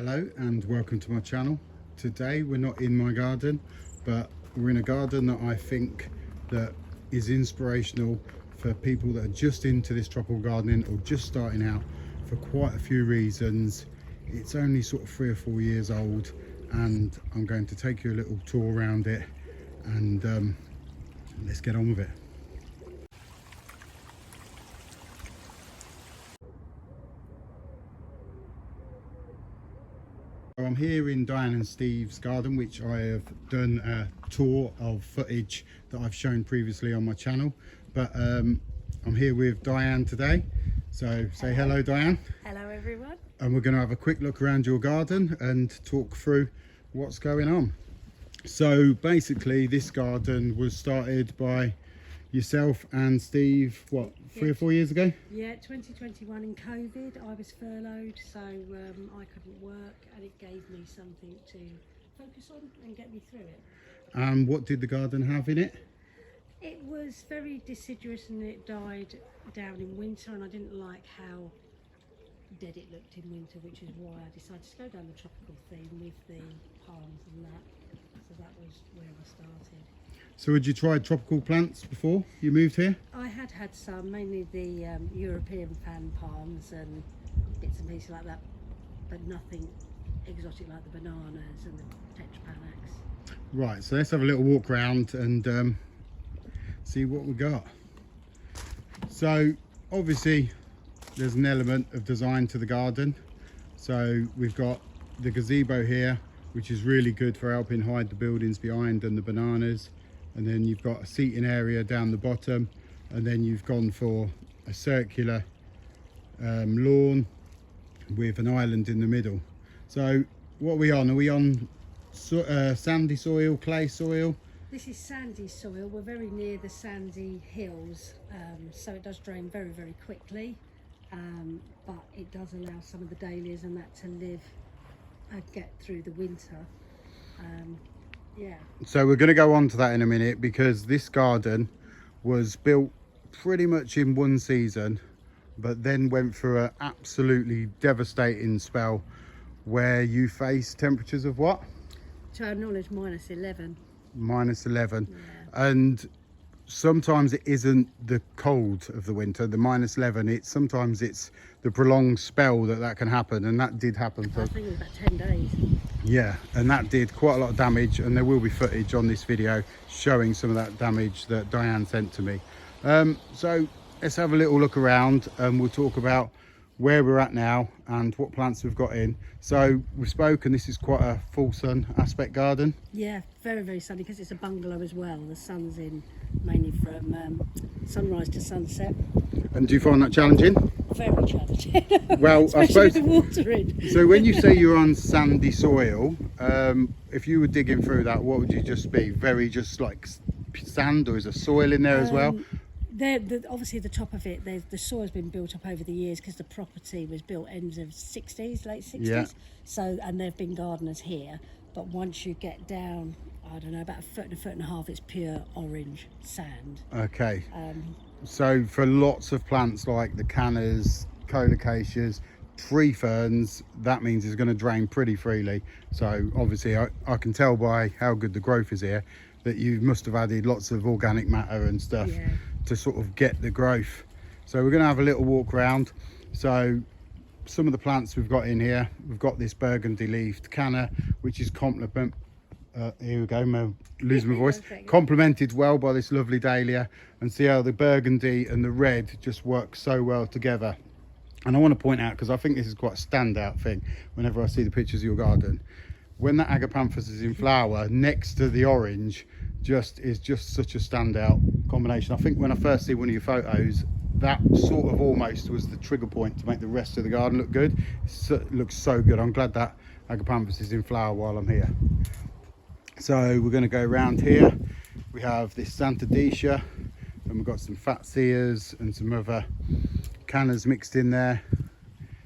Hello and welcome to my channel. Today we're not in my garden, but we're in a garden that I think that is inspirational for people that are just into this tropical gardening or just starting out for quite a few reasons. It's only sort of 3 or 4 years old, and I'm going to take you a little tour around it, and let's get on with it. I'm here in Diane and Steve's garden, which I have done a tour of footage that I've shown previously on my channel, but I'm here with Diane today. So say hello, Diane. Hello everyone. And we're going to have a quick look around your garden and talk through what's going on. So basically this garden was started by yourself and Steve, what, 3 or 4 years ago? Yeah, 2021 in COVID, I was furloughed, so I couldn't work, and it gave me something to focus on and get me through it. And what did the garden have in it? It was very deciduous and it died down in winter, and I didn't like how dead it looked in winter, which is why I decided to go down the tropical theme with the palms and that. So that was where I started. So had you tried tropical plants before you moved here? I had some, mainly the European fan palms and bits and pieces like that, but nothing exotic like the bananas and the tetrapanax. Right, so let's have a little walk around and see what we got. So obviously there's an element of design to the garden. So we've got the gazebo here, which is really good for helping hide the buildings behind and the bananas. And then you've got a seating area down the bottom, and then you've gone for a circular lawn with an island in the middle. So what are we on? Are we on sandy soil, clay soil? This is sandy soil. We're very near the sandy hills, so it does drain very, very quickly, but it does allow some of the dahlias and that to live and get through the winter. Yeah. So we're going to go on to that in a minute, because this garden was built pretty much in one season, but then went through an absolutely devastating spell where you faced temperatures of what? To our knowledge, -11. -11. Yeah. And sometimes it isn't the cold of the winter, the -11, sometimes it's the prolonged spell that can happen, and that did happen for, I think it was about 10 days. yeah, and that did quite a lot of damage, and there will be footage on this video showing some of that damage that Diane sent to me. So let's have a little look around, and we'll talk about where we're at now and what plants we've got in. So we've spoken, this is quite a full sun aspect garden. Yeah, very, very sunny, because it's a bungalow as well. The sun's in mainly from sunrise to sunset. And do you find that challenging? Very challenging. Well, I suppose, with the water in. So when you say you're on sandy soil, if you were digging through that, what would you just be? Very just like sand, or is there soil in there as well? Obviously the top of it, the soil's been built up over the years, because the property was built ends of 60s, late 60s. Yeah. So, and there've been gardeners here, but once you get down, I don't know, about a foot and a half, it's pure orange sand. Okay. So for lots of plants like the cannas, colocaceas, tree ferns, that means it's going to drain pretty freely. So obviously I can tell by how good the growth is here that you must have added lots of organic matter and stuff. Yeah. To sort of get the growth. So we're going to have a little walk around. So some of the plants we've got in here, we've got this burgundy leafed canna, which is here we go, I'm losing my voice, complemented well by this lovely dahlia, and see how the burgundy and the red just work so well together. And I want to point out, because I think this is quite a standout thing whenever I see the pictures of your garden, when that agapanthus is in flower next to the orange, is just such a standout combination. I think when I first see one of your photos, that sort of almost was the trigger point to make the rest of the garden look good. It looks so good. I'm glad that agapanthus is in flower while I'm here. So we're going to go around here. We have this Santadecia, and we've got some Fatseas and some other cannas mixed in there.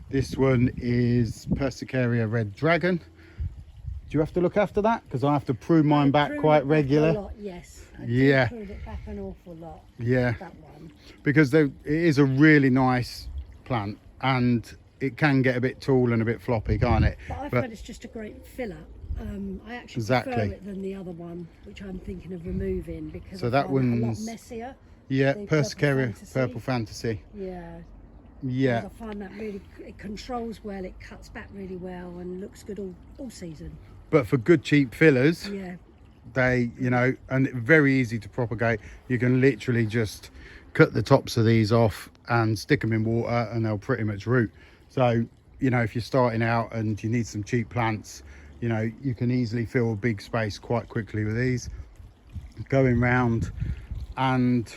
This one is Persicaria Red Dragon. Do you have to look after that? Because I have to prune mine back quite regular. A lot, yes. I pruned it back an awful lot. Yeah. That one. Because it is a really nice plant, and it can get a bit tall and a bit floppy, can't it? But I find it's just a great filler. I actually Exactly. prefer it than the other one, which I'm thinking of removing because So I that find that a lot one's- messier. Yeah, The Purple Fantasy. Yeah. Yeah. Whereas I find that really, it controls well, it cuts back really well and looks good all season. But for good cheap fillers, Yeah. they, you know, and very easy to propagate. You can literally just cut the tops of these off and stick them in water and they'll pretty much root. So, you know, if you're starting out and you need some cheap plants, you know, you can easily fill a big space quite quickly with these. Going round, and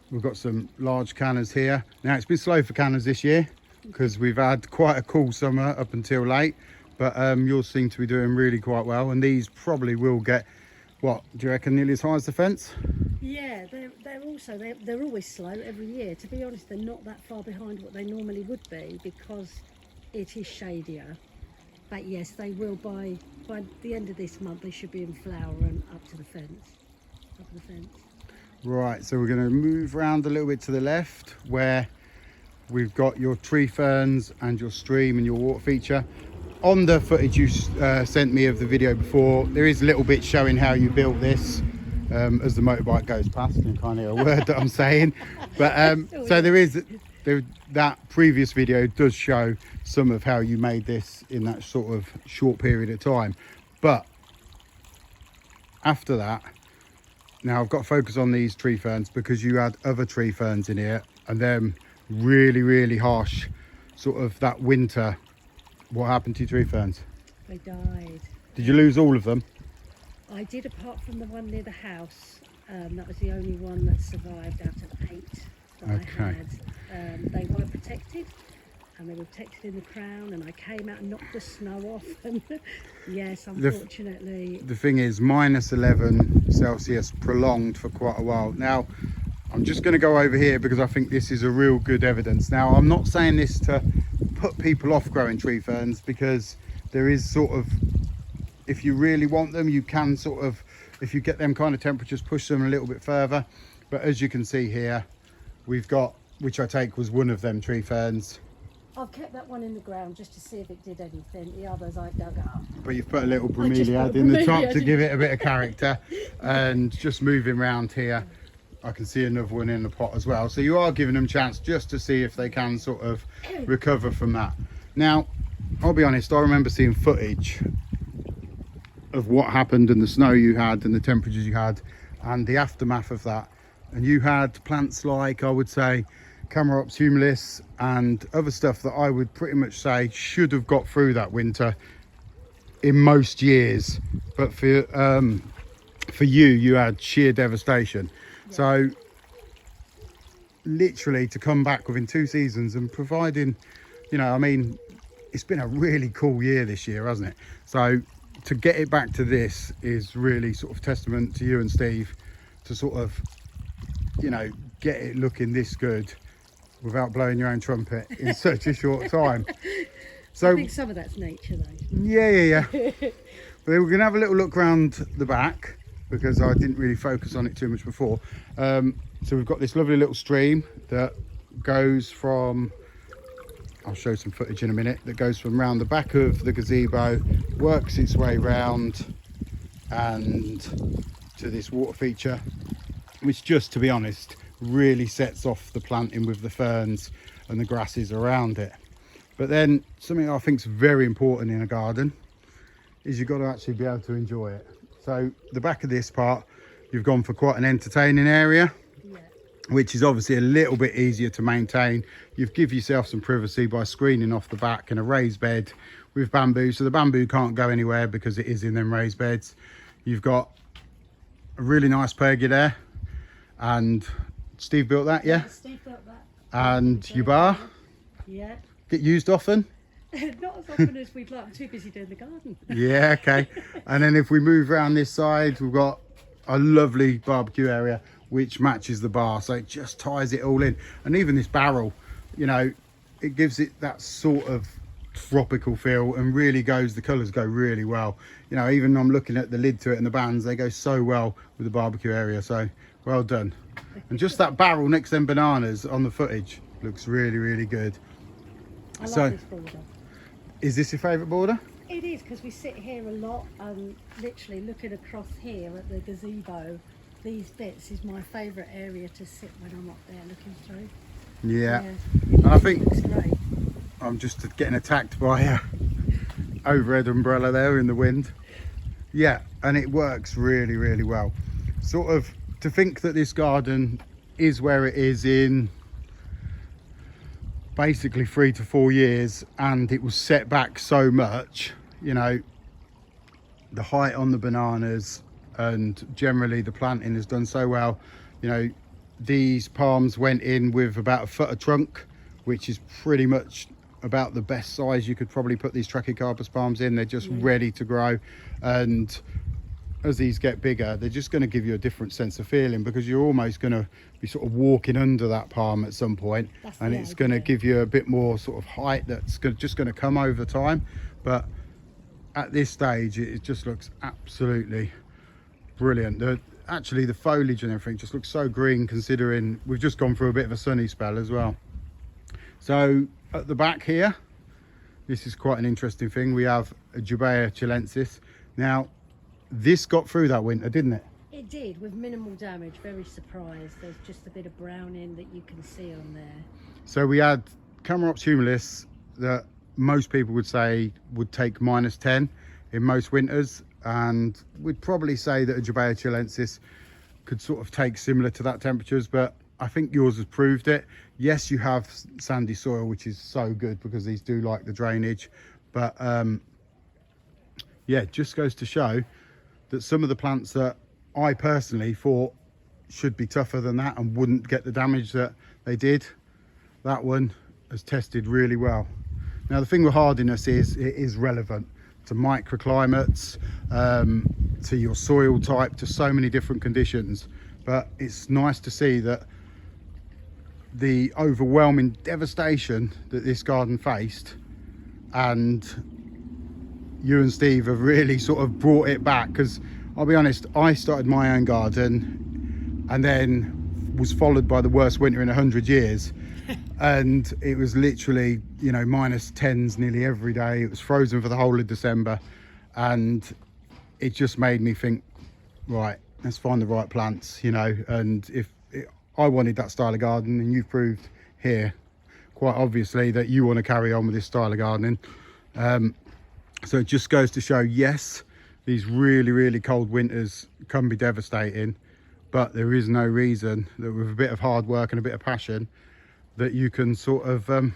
we've got some large canners here. Now it's been slow for canners this year because we've had quite a cool summer up until late, but yours seem to be doing really quite well, and these probably will get, what do you reckon, nearly as high as the fence? Yeah, they're always slow every year. To be honest, they're not that far behind what they normally would be because it is shadier. But yes, they will by the end of this month they should be in flower and up to the fence. Right, so we're going to move around a little bit to the left where we've got your tree ferns and your stream and your water feature. On the footage you sent me of the video before, there is a little bit showing how you built this as the motorbike goes past. You can't hear a word that I'm saying. But so that previous video does show some of how you made this in that sort of short period of time. But after that, now I've got to focus on these tree ferns because you had other tree ferns in here and them really harsh sort of that winter. What happened to your tree ferns? They died. Did you lose all of them? I did, apart from the one near the house. That was the only one that survived out of 8 that I had. They were protected, and they were protected in the crown, and I came out and knocked the snow off. And yes, unfortunately. The thing is, -11°C prolonged for quite a while. Now, I'm just going to go over here because I think this is a real good evidence. Now, I'm not saying this to put people off growing tree ferns because there is sort of, if you really want them, you can sort of, if you get them kind of temperatures, push them a little bit further. But as you can see here, we've got, which I take was one of them tree ferns. I've kept that one in the ground just to see if it did anything. The others I dug up. But you've put a little bromeliad in the top to give it a bit of character. And just moving around here, I can see another one in the pot as well. So you are giving them a chance just to see if they can sort of recover from that. Now, I'll be honest, I remember seeing footage of what happened and the snow you had and the temperatures you had and the aftermath of that. And you had plants like, I would say, Camarops humilis and other stuff that I would pretty much say should have got through that winter in most years. But for you, you had sheer devastation. Yeah. So literally to come back within 2 seasons and providing, you know, I mean, it's been a really cool year this year, hasn't it? So to get it back to this is really sort of testament to you and Steve to sort of, you know, get it looking this good without blowing your own trumpet in such a short time. So I think some of that's nature though. Yeah. But we're gonna have a little look around the back because I didn't really focus on it too much before. So we've got this lovely little stream that goes from, I'll show some footage in a minute, that goes from round the back of the gazebo, works its way round and to this water feature, which just, to be honest, really sets off the planting with the ferns and the grasses around it. But then something I think is very important in a garden is you've got to actually be able to enjoy it. So the back of this part, you've gone for quite an entertaining area, which is obviously a little bit easier to maintain. You've given yourself some privacy by screening off the back and a raised bed with bamboo. So the bamboo can't go anywhere because it is in them raised beds. You've got a really nice pergola there, and Steve built that, yeah? Steve built that. And your bar? Yeah. Get used often? Not as often as we'd like. I'm too busy doing the garden. Yeah, okay. And then if we move around this side, we've got a lovely barbecue area which matches the bar, so it just ties it all in. And even this barrel, you know, it gives it that sort of tropical feel and really goes, the colours go really well. You know, even I'm looking at the lid to it and the bands, they go so well with the barbecue area, so well done. And just that barrel next to them bananas on the footage, Looks really, really good. I So- like this border. Is this your favourite border? It is, because we sit here a lot and literally looking across here at the gazebo, these bits is my favourite area to sit when I'm up there looking through. Yeah. And I think Looks great. I'm just getting attacked by a overhead umbrella there in the wind. Yeah, and it works really, really well. Sort of to think that this garden is where it is in basically 3 to 4 years, and it was set back so much, you know, the height on the bananas and generally the planting has done so well. You know, these palms went in with about 1 foot of trunk, which is pretty much about the best size you could probably put these Trachycarpus palms in. They're just ready to grow, and as these get bigger, they're just going to give you a different sense of feeling, because you're almost going to be sort of walking under that palm at some point. That's And the it's going to idea. give you a bit more sort of height that's just going to come over time. But at this stage, it just looks absolutely brilliant. Actually, the foliage and everything just looks so green, considering we've just gone through a bit of a sunny spell as well. So at the back here, this is quite an interesting thing. We have a Jubea chilensis. Now, this got through that winter, didn't it? It did, with minimal damage. Very surprised. There's just a bit of browning that you can see on there. So we had Camerops humilis that most people would say would take -10 in most winters, and we'd probably say that a Jubea chilensis could sort of take similar to that temperatures, but I think yours has proved it. Yes, you have sandy soil, which is so good because these do like the drainage, but yeah, it just goes to show that some of the plants that I personally thought should be tougher than that and wouldn't get the damage that they did, that one has tested really well. Now, the thing with hardiness is it is relevant to microclimates, to your soil type, to so many different conditions. But it's nice to see that the overwhelming devastation that this garden faced, and you and Steve have really sort of brought it back. Because I'll be honest, I started my own garden and then was followed by the worst winter in 100 years. And it was literally, you know, -10s nearly every day. It was frozen for the whole of December, and it just made me think, right, let's find the right plants, you know. And I wanted that style of garden, and you've proved here quite obviously that you want to carry on with this style of gardening. So it just goes to show, yes, these really, really cold winters can be devastating, but there is no reason that with a bit of hard work and a bit of passion that you can sort of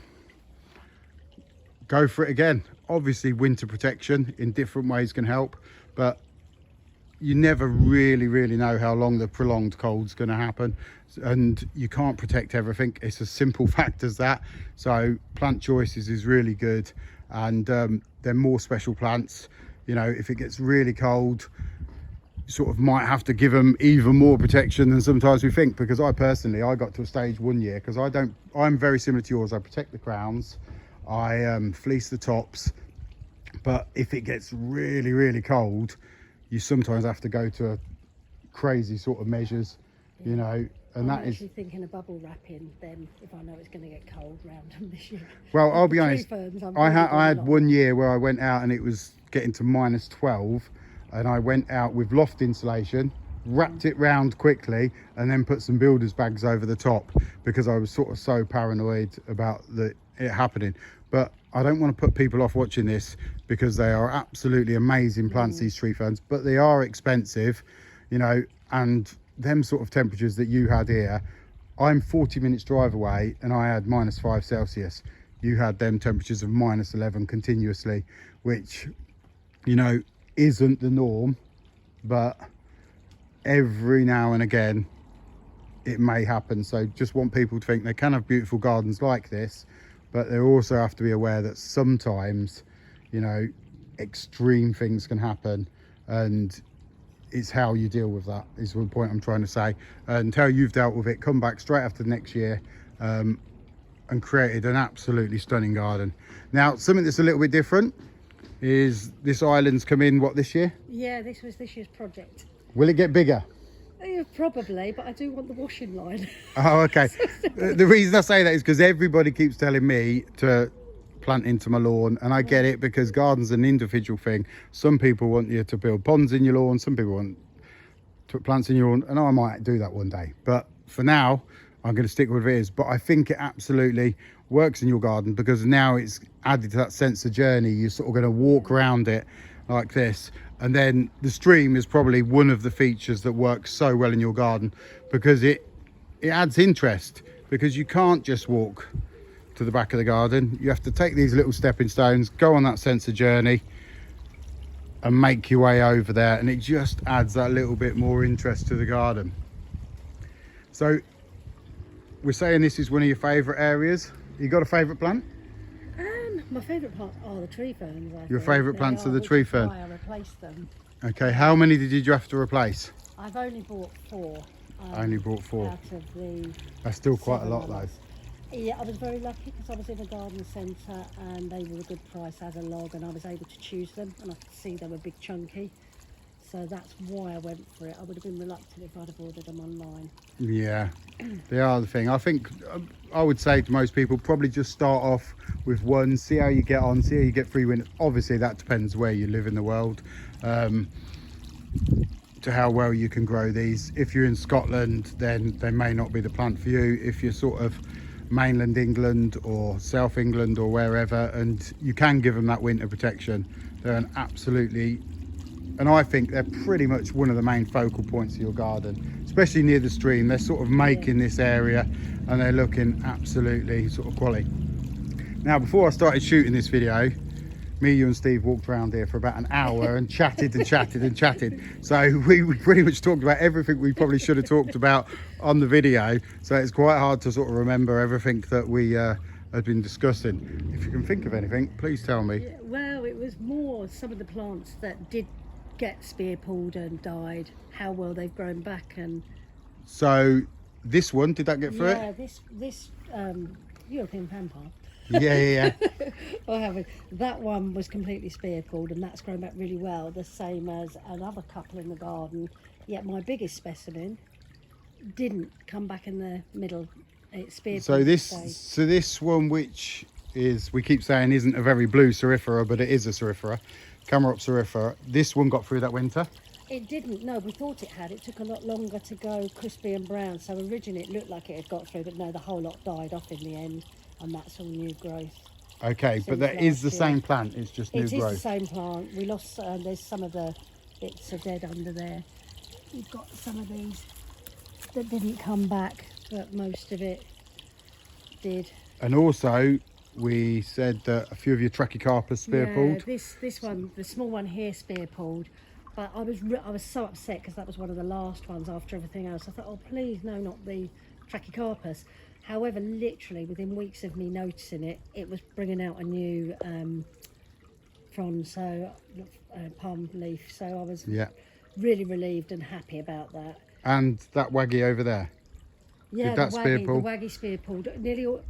go for it again. Obviously, winter protection in different ways can help, but you never really know how long the prolonged cold's going to happen, and you can't protect everything. It's a simple fact as that. So plant choices is really good, and they're more special plants. You know, if it gets really cold, you sort of might have to give them even more protection than sometimes we think. Because I personally, I got to a stage one year, because I'm very similar to yours. I protect the crowns, I fleece the tops, but if it gets really cold, you sometimes have to go to crazy sort of measures, you know. And I'm that is actually thinking of bubble wrapping them if I know it's going to get cold round them this year. well, I'll be Tree honest, ferns, I'm I really doing a had lot. one year where I went out and it was getting to -12, and I went out with loft insulation, wrapped it round quickly, and then put some builder's bags over the top, because I was sort of so paranoid about it happening. But I don't want to put people off watching this, because they are absolutely amazing plants, these tree ferns, but they are expensive, you know. And them sort of temperatures that you had here, I'm 40 minutes drive away and I had -5 Celsius. You had them temperatures of -11 continuously, which, you know, isn't the norm, but every now and again it may happen. So just want people to think they can have beautiful gardens like this, but they also have to be aware that sometimes, you know, extreme things can happen, and it's how you deal with that is the point I'm trying to say. And how you've dealt with it, come back straight after next year and created an absolutely stunning garden. Now, something that's a little bit different is this island's come in, what, this year? Yeah, this was this year's project. Will it get bigger? Yeah, probably, but I do want the washing line. Oh, okay. The reason I say that is because everybody keeps telling me to plant into my lawn, and I get it because garden's an individual thing. Some people want you to build ponds in your lawn, some people want to put plants in your lawn, and I might do that one day. But for now, I'm going to stick with it is. But I think it absolutely works in your garden because now it's added to that sense of journey. You're sort of going to walk around it like this, and then the stream is probably one of the features that works so well in your garden because it adds interest, because you can't just walk to the back of the garden. You have to take these little stepping stones, go on that sense of journey and make your way over there, and it just adds that little bit more interest to the garden. So we're saying this is one of your favorite areas. You got a favorite plant? My favourite plant are the tree ferns. Your favourite plants are the tree fern. I replaced them. Okay, how many did you have to replace? I've only bought 4. I only bought 4. Out of the That's still quite a 7 lot though. ones. Yeah, I was very lucky because I was in a garden centre and they were a good price as a log, and I was able to choose them, and I could see they were big chunky. So that's why I went for it. I would have been reluctant if I'd have ordered them online. Yeah, they are the thing. I think I would say to most people, probably just start off with 1, see how you get on, see how you get through. Obviously that depends where you live in the world, to how well you can grow these. If you're in Scotland, then they may not be the plant for you. If you're sort of mainland England or South England or wherever, and you can give them that winter protection, they're an absolutely, and I think they're pretty much one of the main focal points of your garden, especially near the stream. They're sort of making this area and they're looking absolutely sort of quality. Now, before I started shooting this video, me, you and Steve walked around here for about an hour and chatted and chatted and chatted. So we pretty much talked about everything we probably should have talked about on the video. So it's quite hard to sort of remember everything that we had been discussing. If you can think of anything, please tell me. Yeah, well, it was more some of the plants that did get spear pulled and died, how well they've grown back. And so this one, did that get through yeah, it? this European fan palm. Yeah. I haven't. That one was completely spear pulled, and that's grown back really well, the same as another couple in the garden. Yet my biggest specimen didn't come back in the middle. It's spear So pulled. this one, which is, we keep saying isn't a very blue Cerifera, but it is a Cerifera, Camerop Cerifera. This one got through that winter. It didn't. No, we thought it had. It took a lot longer to go crispy and brown. So originally it looked like it had got through, but no, the whole lot died off in the end. And that's all new growth. Okay, but that is the same plant, it's just new growth. It is the same plant. We lost, there's some of the bits are dead under there. We've got some of these that didn't come back, but most of it did. And also, we said that a few of your Trachycarpus spear pulled. This one, the small one here, spear pulled. But I was so upset because that was one of the last ones after everything else. I thought, oh please, no, not the Trachycarpus. However, literally within weeks of me noticing it, it was bringing out a new frond, so palm leaf. So I was really relieved and happy about that. And that waggy over there. Yeah, did that spear pull? The waggy spear pulled. Nearly all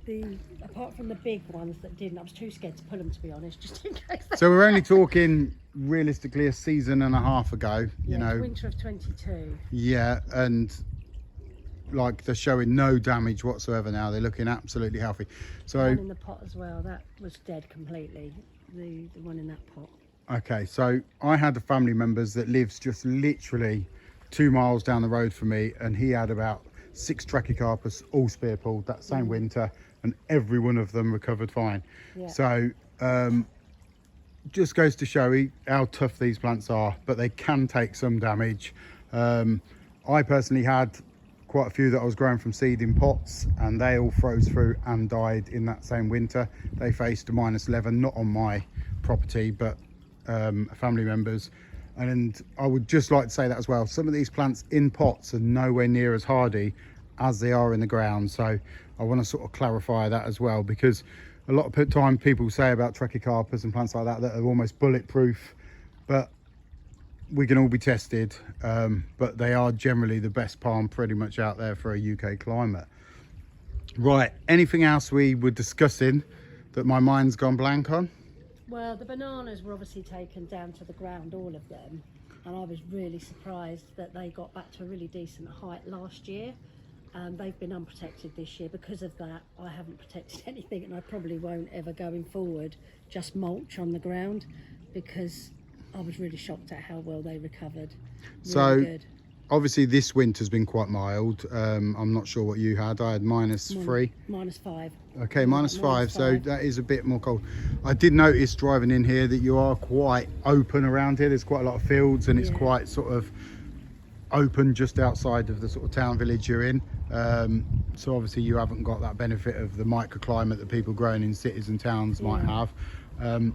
apart from the big ones that didn't. I was too scared to pull them, to be honest, just in case. So we're only talking realistically a season and a half ago. You know, winter of 22. Yeah, and like they're showing no damage whatsoever now. They're looking absolutely healthy. So one in the pot as well, that was dead completely. The one in that pot. Okay, so I had a family members that lives just literally 2 miles down the road from me, and he had about 6 Trachycarpus all spear pulled that same winter, and every one of them recovered fine. Yeah. So just goes to show you how tough these plants are, but they can take some damage. I personally had quite a few that I was growing from seed in pots, and they all froze through and died in that same winter. They faced a -11, not on my property, but family members. And I would just like to say that as well, some of these plants in pots are nowhere near as hardy as they are in the ground. So I want to sort of clarify that as well, because a lot of time people say about Trachycarpus and plants like that that are almost bulletproof, but we can all be tested, but they are generally the best palm pretty much out there for a UK climate. Right, anything else we were discussing that my mind's gone blank on? Well, the bananas were obviously taken down to the ground, all of them. and I was really surprised that they got back to a really decent height last year. They've been unprotected this year. Because of that, I haven't protected anything, and I probably won't ever going forward, just mulch on the ground, because I was really shocked at how well they recovered. Really So good. obviously this winter's been quite mild. I'm not sure what you had. I had -3. -5. Okay, -5, so that is a bit more cold. I did notice driving in here that you are quite open around here. There's quite a lot of fields, and it's Yeah. quite sort of open just outside of the sort of town village you're in. So obviously you haven't got that benefit of the microclimate that people growing in cities and towns might Yeah. have.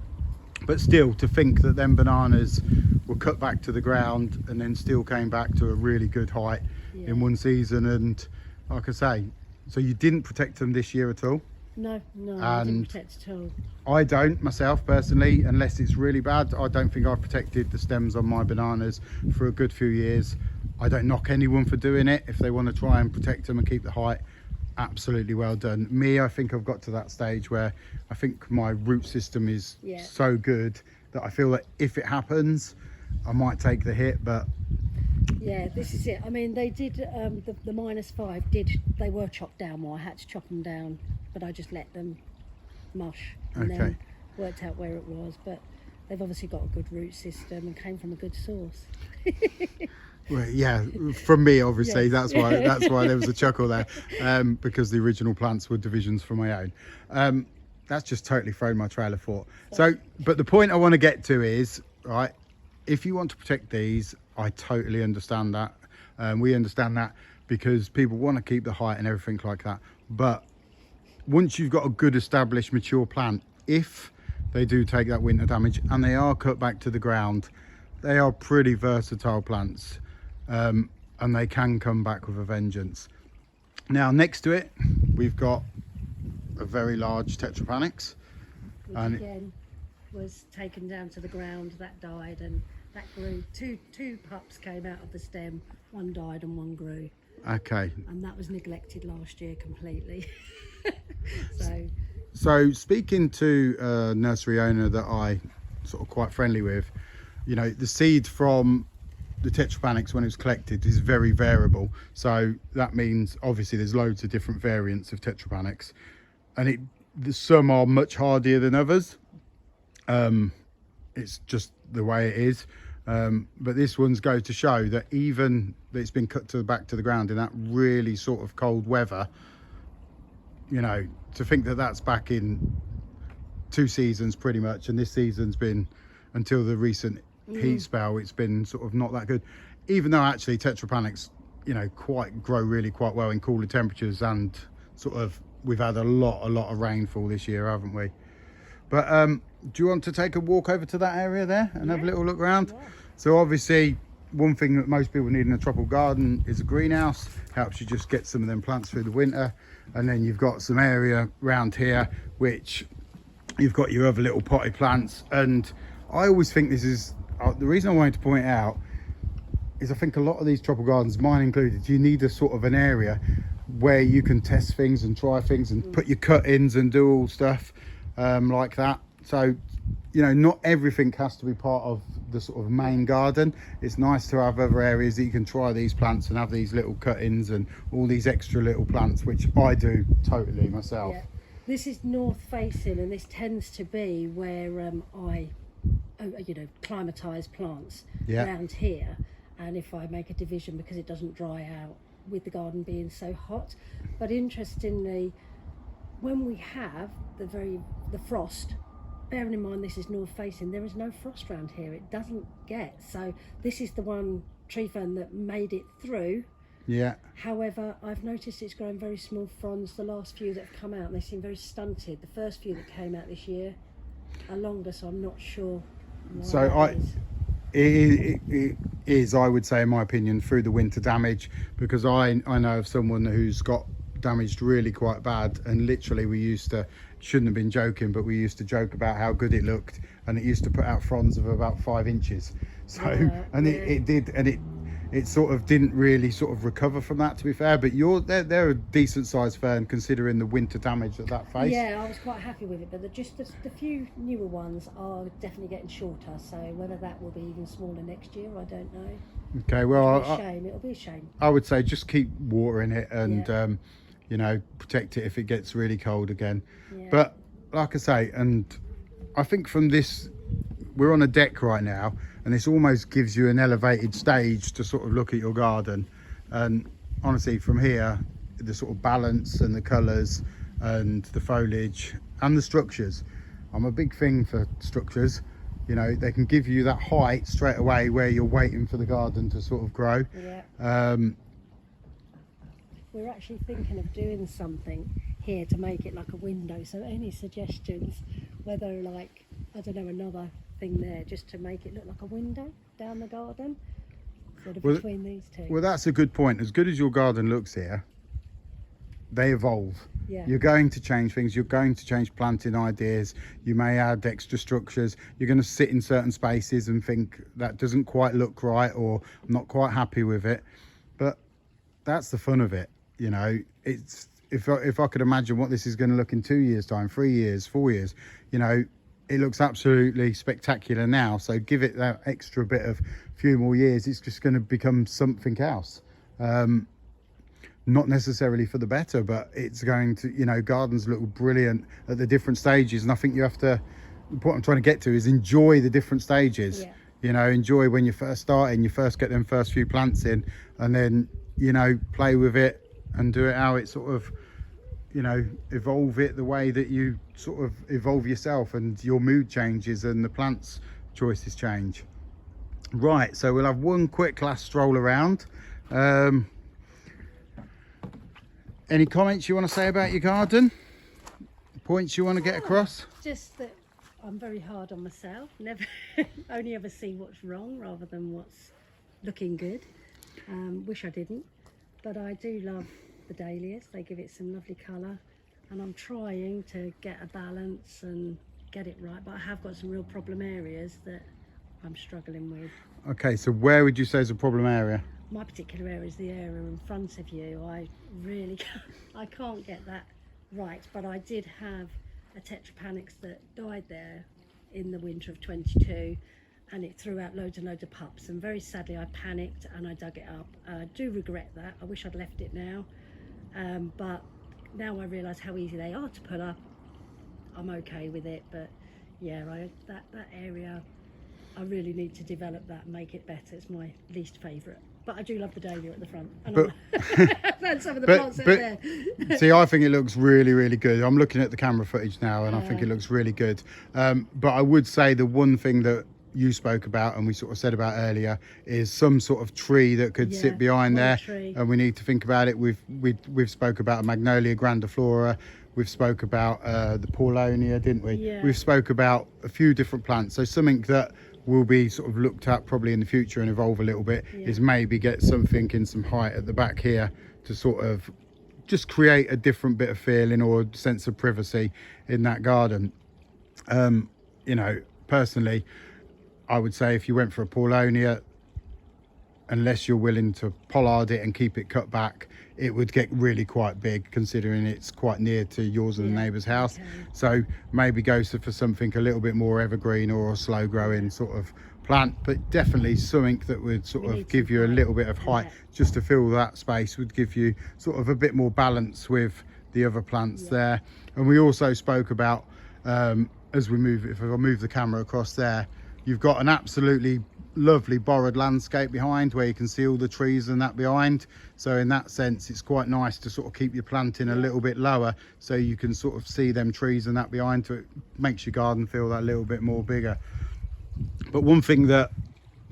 But still, to think that them bananas were cut back to the ground and then still came back to a really good height Yeah. in one season, and like I say, so you didn't protect them this year at all? No, I didn't And protect at all. I don't myself personally, unless it's really bad. I don't think I've protected the stems on my bananas for a good few years. I don't knock anyone for doing it. If they want to try and protect them and keep the height, absolutely well done. Me, I think I've got to that stage where I think my root system is Yeah. so good that I feel that if it happens, I might take the hit. But Yeah, this is it. I mean, they did the -5 did. They were chopped down more. I had to chop them down, but I just let them mush and Okay. then worked out where it was. But they've obviously got a good root system and came from a good source. well, yeah, from me obviously, Yes. that's why there was a chuckle there, because the original plants were divisions from my own. That's just totally thrown my trail of thought. So, but the point I want to get to is, right, if you want to protect these, I totally understand that. We understand that because people want to keep the height and everything like that. But once you've got a good established mature plant, if they do take that winter damage and they are cut back to the ground, they are pretty versatile plants, and they can come back with a vengeance. Now next to it we've got a very large tetrapanix, Which and again was taken down to the ground. That died, and that grew. Two pups came out of the stem. One died and one grew, okay, and that was neglected last year completely. so speaking to a nursery owner that I sort of quite friendly with, you know, the seed from the tetrapanix when it was collected is very variable. So that means obviously there's loads of different variants of tetrapanix, and some are much hardier than others. It's just the way it is. But this one's goes to show that even that it's been cut back to the ground in that really sort of cold weather, you know, to think that that's back in 2 seasons pretty much, and this season's been, until the recent heat spell, it's been sort of not that good, even though actually tetrapanix, you know, grow really quite well in cooler temperatures, and sort of we've had a lot of rainfall this year, haven't we? But do you want to take a walk over to that area there and have a little look around? Yeah. So obviously one thing that most people need in a tropical garden is a greenhouse. Helps you just get some of them plants through the winter. And then you've got some area around here which you've got your other little potted plants. And I always think this is the reason I wanted to point out is I think a lot of these tropical gardens, mine included, you need a sort of an area where you can test things and try things and put your cut-ins and do all stuff like that. So, you know, not everything has to be part of the sort of main garden. It's nice to have other areas that you can try these plants and have these little cut-ins and all these extra little plants, which I do totally myself. Yeah. This is north facing, and this tends to be where I climatise plants around here. And if I make a division, because it doesn't dry out with the garden being so hot. But interestingly, when we have the frost, bearing in mind this is north facing, there is no frost around here. It doesn't get, so this is the one tree fern that made it through. Yeah. However, I've noticed it's growing very small fronds. The last few that have come out, they seem very stunted. The first few that came out this year are longer, so I'm not sure why So that is. it is, I would say, in my opinion, through the winter damage, because I know of someone who's got damaged really quite bad, and literally we used to, shouldn't have been joking, but we used to joke about how good it looked, and it used to put out fronds of about 5 inches. So Yeah, and yeah. it did, and it sort of didn't really sort of recover from that, to be fair. But they're a decent sized fern considering the winter damage that faced. Yeah, I was quite happy with it, but the few newer ones are definitely getting shorter. So whether that will be even smaller next year, I don't know. Okay, well, It'll be a shame. It'll be a shame. I would say just keep watering it and Yeah. you know, protect it if it gets really cold again. Yeah. But like I say, and I think from this, we're on a deck right now, and this almost gives you an elevated stage to sort of look at your garden. And honestly, from here, the sort of balance and the colours and the foliage and the structures, I'm a big thing for structures. You know, they can give you that height straight away where you're waiting for the garden to sort of grow. Yeah. We're actually thinking of doing something here to make it like a window. So any suggestions, whether like, I don't know, another thing there just to make it look like a window down the garden, sort of between these two. Well, that's a good point. As good as your garden looks here, they evolve. Yeah. You're going to change things. You're going to change planting ideas. You may add extra structures. You're going to sit in certain spaces and think that doesn't quite look right, or I'm not quite happy with it. But that's the fun of it. You know, it's if I could imagine what this is going to look in 2 years time, 3 years, 4 years, you know, it looks absolutely spectacular now. So give it that extra bit of few more years, it's just going to become something else. Not necessarily for the better, but it's going to, you know, gardens look brilliant at the different stages. And I think you have to, what I'm trying to get to is enjoy the different stages. Yeah. You know, enjoy when you're first starting, you first get them first few plants in, and then, you know, play with it and do it how it sort of, you know, evolve it the way that you sort of evolve yourself, and your mood changes and the plants choices change. Right, so we'll have one quick last stroll around. Any comments you want to say about your garden? Points you want to get across? Just that I'm very hard on myself. Never, only ever see what's wrong rather than what's looking good. Wish I didn't, but I do love the dahlias. They give it some lovely colour, and I'm trying to get a balance and get it right. But I have got some real problem areas that I'm struggling with. Okay, so where would you say is a problem area? My particular area is the area in front of you. I really I can't get that right, but I did have a tetrapanix that died there in the winter of 22, and it threw out loads and loads of pups, and very sadly I panicked and I dug it up. I do regret that. I wish I'd left it now, but now I realise how easy they are to put up. I'm okay with it, but yeah, that area, I really need to develop that and make it better. It's my least favourite. But I do love the dahlia at the front. And that's some of the plants that are there. See, I think it looks really, really good. I'm looking at the camera footage now, and I think it looks really good. But I would say the one thing that you spoke about and we sort of said about earlier is some sort of tree that could sit behind there. Tree. And we need to think about it. We've spoke about a Magnolia grandiflora. We've spoke about the Paulonia, didn't we? Yeah. We've spoke about a few different plants. So something that will be sort of looked at probably in the future and evolve a little bit is maybe get something in some height at the back here to sort of just create a different bit of feeling or sense of privacy in that garden. You know, personally, I would say if you went for a Paulonia, unless you're willing to pollard it and keep it cut back, it would get really quite big, considering it's quite near to yours and the neighbour's house. Okay. So maybe go for something a little bit more evergreen or a slow growing sort of plant, but definitely something that would sort of give you a little bit of height just to fill that space, would give you sort of a bit more balance with the other plants there. And we also spoke about, as we move, if I move the camera across there, you've got an absolutely lovely borrowed landscape behind where you can see all the trees and that behind. So in that sense, it's quite nice to sort of keep your planting a little bit lower so you can sort of see them trees and that behind, so it makes your garden feel that little bit more bigger. But one thing that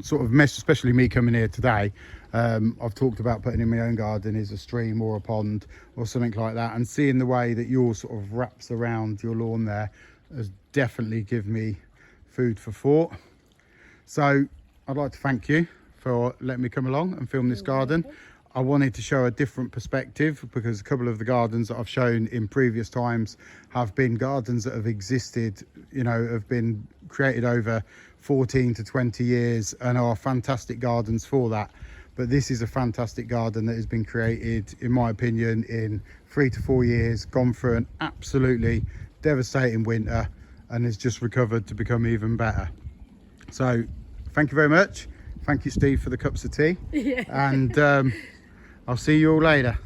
sort of messed, especially me coming here today, I've talked about putting in my own garden, is a stream or a pond or something like that, and seeing the way that yours sort of wraps around your lawn there has definitely given me food for thought. So I'd like to thank you for letting me come along and film this garden. I wanted to show a different perspective, because a couple of the gardens that I've shown in previous times have been gardens that have existed, you know, have been created over 14 to 20 years and are fantastic gardens for that. but this is a fantastic garden that has been created, in my opinion, in 3 to 4 years, gone through an absolutely devastating winter and has just recovered to become even better. So thank you very much. Thank you, Steve, for the cups of tea. Yeah. And I'll see you all later.